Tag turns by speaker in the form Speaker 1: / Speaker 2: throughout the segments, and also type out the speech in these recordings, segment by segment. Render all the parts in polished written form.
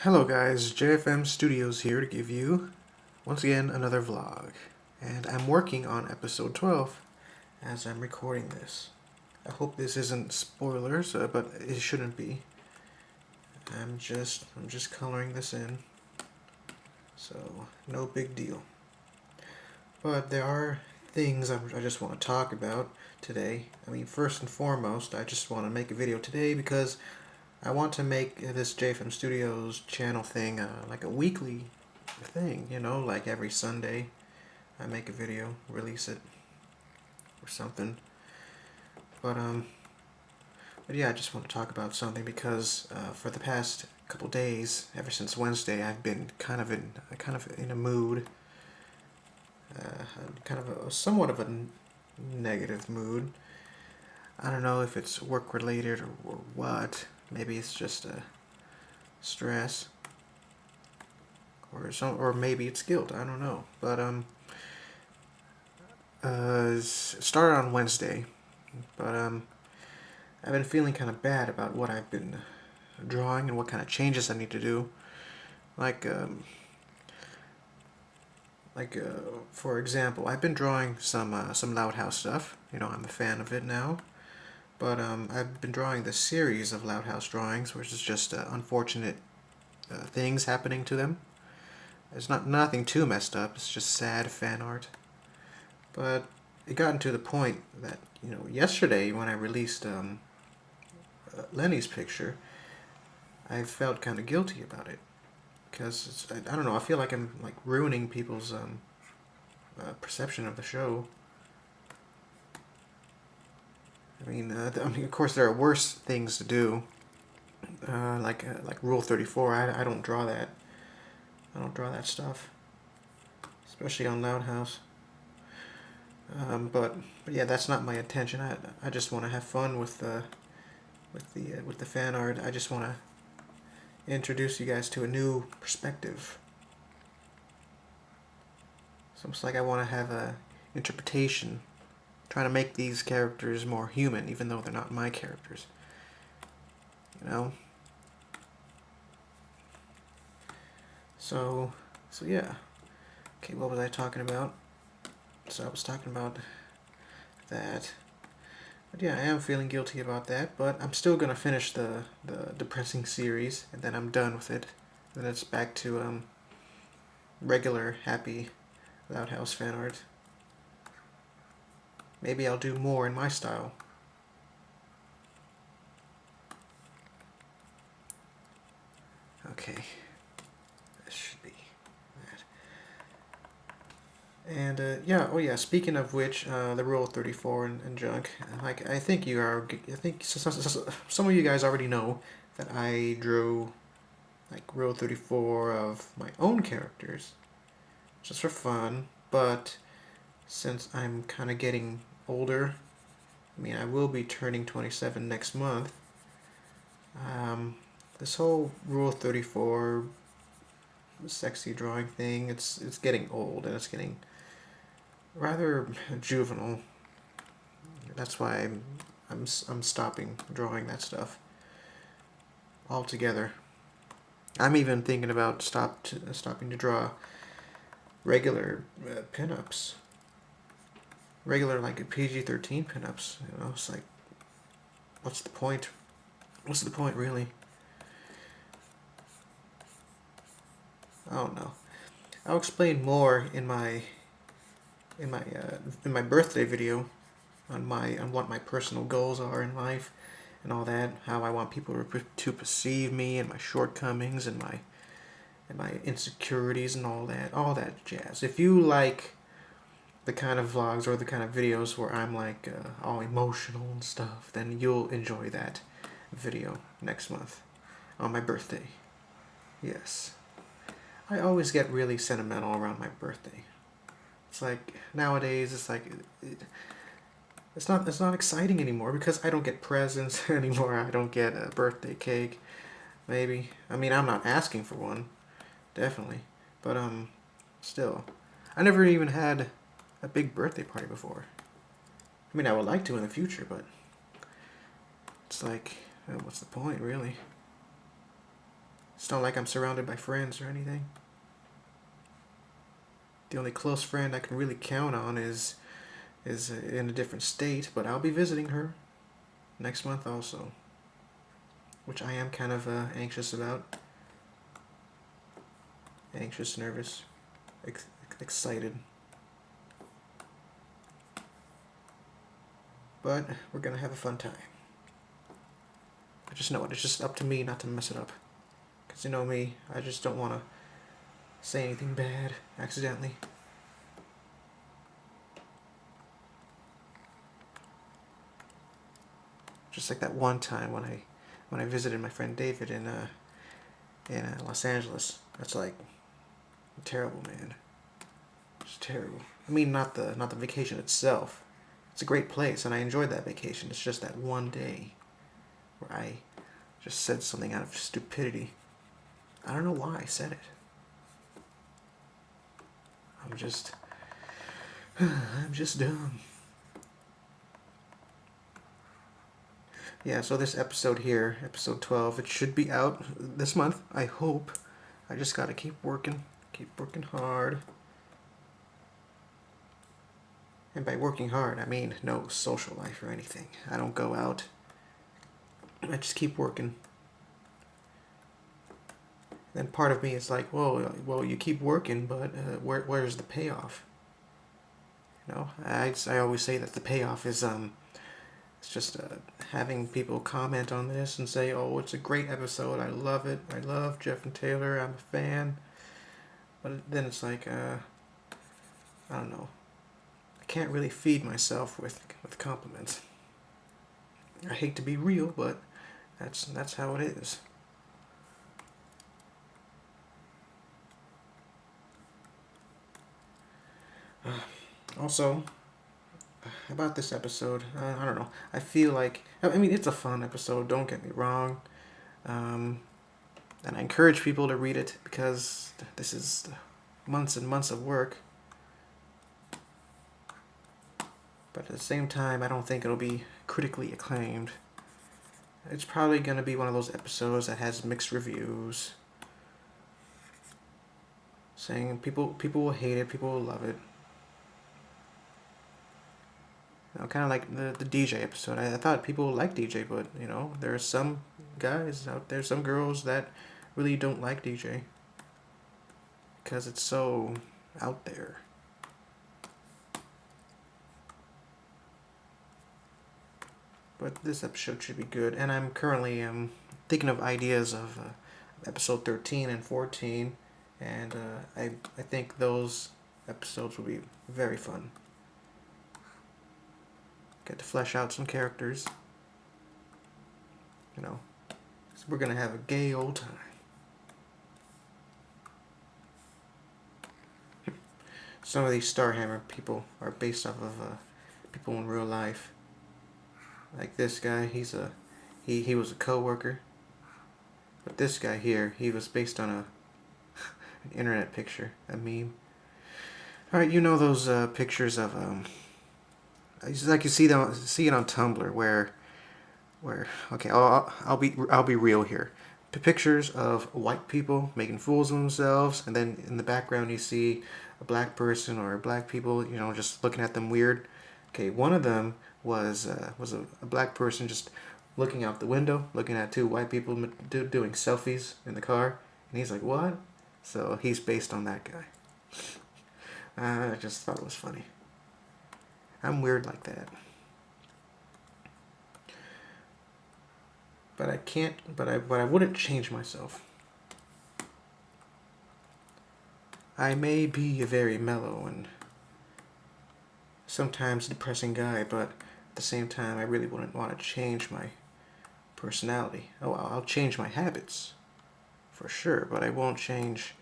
Speaker 1: Hello guys, JFM Studios here to give you, once again, another vlog. And I'm working on episode 12 as I'm recording this. I hope this isn't spoilers, but it shouldn't be. I'm just coloring this in, so no big deal. But there are things I just want to talk about today. I mean, first and foremost, I just want to make a video today because I want to make this JFM Studios channel thing like a weekly thing, you know, like every Sunday I make a video, release it, or something. But yeah, I just want to talk about something because for the past couple days, ever since Wednesday, I've been kind of in a mood, somewhat of a negative mood. I don't know if it's work related or what. Maybe it's just stress, or maybe it's guilt. I don't know. But it started on Wednesday, but I've been feeling kind of bad about what I've been drawing and what kind of changes I need to do. Like for example, I've been drawing some Loud House stuff. You know, I'm a fan of it now. But I've been drawing this series of Loud House drawings, which is just unfortunate things happening to them. It's nothing too messed up. It's just sad fan art. But it gotten to the point that, you know, yesterday when I released Lenny's picture, I felt kind of guilty about it because I don't know. I feel like I'm like ruining people's perception of the show. I mean, of course, there are worse things to do, like Rule 34. I don't draw that. I don't draw that stuff, especially on Loud House. But yeah, that's not my intention. I just want to have fun with the fan art. I just want to introduce you guys to a new perspective. It's almost like I want to have a interpretation, trying to make these characters more human, even though they're not my characters. You know. So yeah. Okay, what was I talking about? So I was talking about that. But yeah, I am feeling guilty about that, but I'm still gonna finish the depressing series, and then I'm done with it. Then it's back to regular, happy, Loud House fan art. Maybe I'll do more in my style. Okay, this should be that. And yeah, oh yeah. Speaking of which, the Rule 34 and junk. Like I think some of you guys already know that I drew like Rule 34 of my own characters, just for fun. But since I'm kind of getting older, I mean I will be turning 27 next month. This whole Rule 34 sexy drawing thing, it's getting old and it's getting rather juvenile. That's why I'm stopping drawing that stuff altogether. I'm even thinking about stopping to draw regular pinups, regular like PG-13 pinups. You know, it's like, what's the point? What's the point, really? I don't know. I'll explain more in my birthday video on what my personal goals are in life and all that. How I want people to perceive me and my shortcomings and my insecurities and all that jazz. If you like the kind of vlogs or the kind of videos where I'm like all emotional and stuff, then you'll enjoy that video next month on my birthday. Yes. I always get really sentimental around my birthday. It's like nowadays it's like it's not exciting anymore because I don't get presents anymore. I don't get a birthday cake. Maybe. I mean, I'm not asking for one. Definitely. But still. I never even had a big birthday party before. I mean, I would like to in the future, but it's like, what's the point, really? It's not like I'm surrounded by friends or anything. The only close friend I can really count on is in a different state, but I'll be visiting her next month also, which I am kind of anxious about. Anxious, nervous, excited. But we're gonna have a fun time. I just know it. It's just up to me not to mess it up. Because you know me, I just don't want to say anything bad accidentally. Just like that one time when I visited my friend David in Los Angeles. That's like terrible, man. It's terrible. I mean, not the vacation itself. It's a great place, and I enjoyed that vacation. It's just that one day where I just said something out of stupidity. I don't know why I said it. I'm just dumb. Yeah, so this episode here, episode 12, it should be out this month, I hope. I just gotta keep working hard. And by working hard, I mean no social life or anything. I don't go out. I just keep working. Then part of me is like, well, you keep working, but where's the payoff? You know, I always say that the payoff is it's just having people comment on this and say, oh, it's a great episode, I love it, I love Jeff and Taylor, I'm a fan. But then it's like, I don't know. I can't really feed myself with compliments. I hate to be real, but that's how it is. Also, about this episode, I don't know. I feel like, I mean, it's a fun episode, don't get me wrong. And I encourage people to read it because this is months and months of work. But at the same time, I don't think it'll be critically acclaimed. It's probably going to be one of those episodes that has mixed reviews. Saying people will hate it, people will love it. You know, kind of like the DJ episode. I thought people like DJ, but you know, there are some guys out there, some girls that really don't like DJ because it's so out there. But this episode should be good, and I'm currently thinking of ideas of episode 13 and 14, and I think those episodes will be very fun. Get to flesh out some characters. You know, so we're gonna have a gay old time. Some of these Starhammer people are based off of people in real life. Like this guy, he was a co-worker. But this guy here, he was based on an internet picture, a meme. All right, you know those pictures of it's like you see it on Tumblr where okay, I'll be real here. Pictures of white people making fools of themselves, and then in the background you see a black person or black people, you know, just looking at them weird. Okay, one of them was a black person just looking out the window, looking at two white people doing selfies in the car, and he's like, "What?" So he's based on that guy. I just thought it was funny. I'm weird like that. But I can't. But I wouldn't change myself. I may be a very mellow and sometimes depressing guy, but at the same time, I really wouldn't want to change my personality. Oh, I'll change my habits, for sure, but I won't change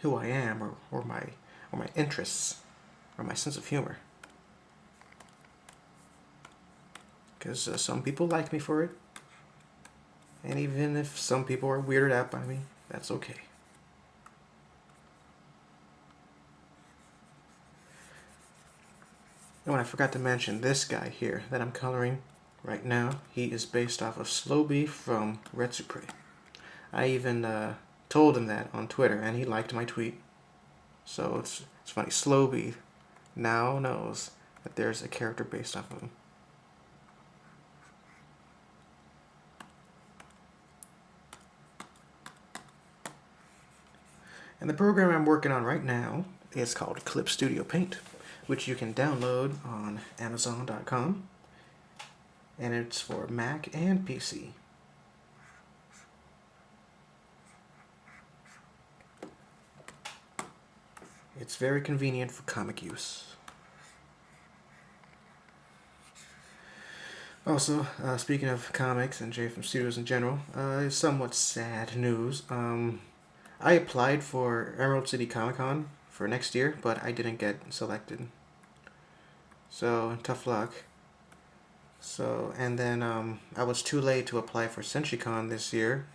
Speaker 1: who I am or my interests or my sense of humor. Because some people like me for it, and even if some people are weirded out by me, that's okay. Oh, and I forgot to mention this guy here that I'm coloring right now. He is based off of Slow Beef from Red Supre. I even told him that on Twitter, and he liked my tweet. So it's funny. Slowby now knows that there's a character based off of him. And the program I'm working on right now is called Clip Studio Paint, which you can download on Amazon.com, and it's for Mac and PC. It's very convenient for comic use. Also, speaking of comics and JFM Studios in general, somewhat sad news. I applied for Emerald City Comic Con for next year, but I didn't get selected. So, tough luck. So, and then I was too late to apply for CenturyCon this year.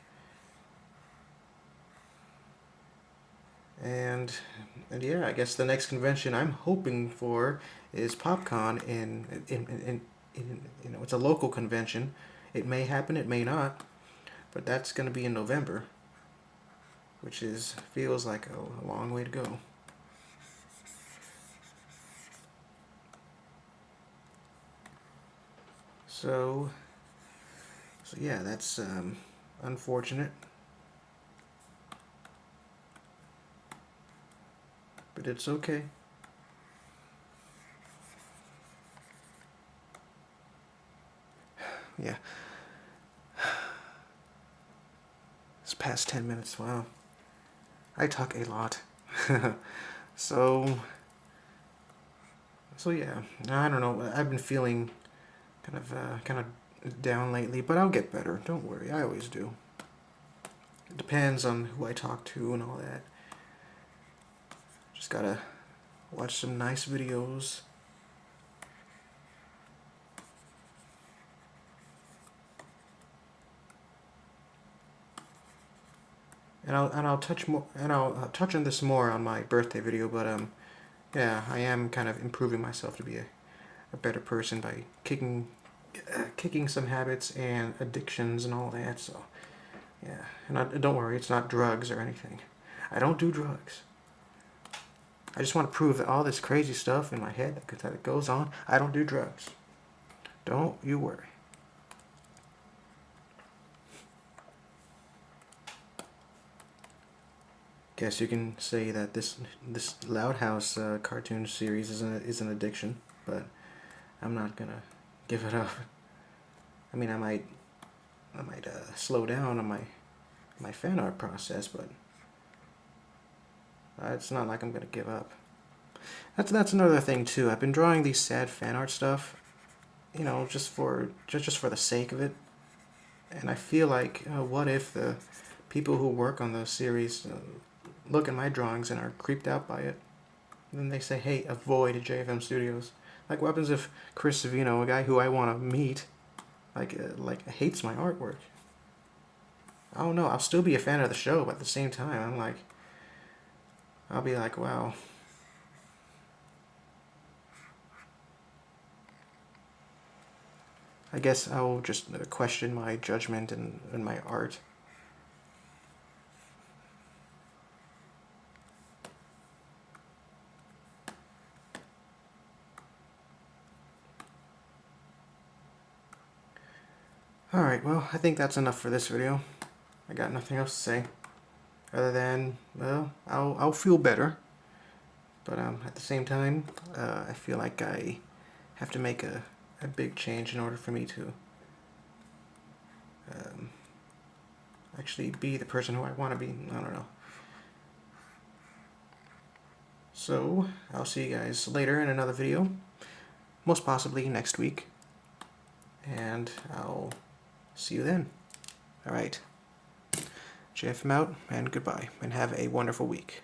Speaker 1: And yeah, I guess the next convention I'm hoping for is PopCon in it's a local convention. It may happen, it may not, but that's going to be in November, which feels like a long way to go. So yeah, that's unfortunate, but it's okay. Yeah. It's past 10 minutes. Wow. I talk a lot. So yeah, I don't know. I've been feeling kind of down lately, but I'll get better. Don't worry. I always do. It depends on who I talk to and all that. Just gotta watch some nice videos. And I'll touch on this more on my birthday video, but yeah, I am kind of improving myself to be a better person by kicking some habits and addictions and all that. So yeah, and don't worry, it's not drugs or anything. I don't do drugs. I just want to prove that all this crazy stuff in my head that goes on, I don't do drugs. Don't you worry. Guess you can say that this Loud House cartoon series is an addiction, but I'm not gonna give it up. I mean, I might slow down on my fan art process, but it's not like I'm gonna give up. That's another thing too. I've been drawing these sad fan art stuff, just for the sake of it, and I feel like, what if the people who work on the series look at my drawings and are creeped out by it? And then they say, hey, avoid JFM Studios. Like, what happens if Chris Savino, a guy who I want to meet, hates my artwork? I don't know. I'll still be a fan of the show, but at the same time, I'll be like, wow. I guess I'll just question my judgment and my art. Alright, well, I think that's enough for this video. I got nothing else to say. Other than, well, I'll feel better. But at the same time, I feel like I have to make a big change in order for me to actually be the person who I want to be. I don't know. So, I'll see you guys later in another video. Most possibly next week. And I'll see you then. Alright. JFM out, and goodbye. And have a wonderful week.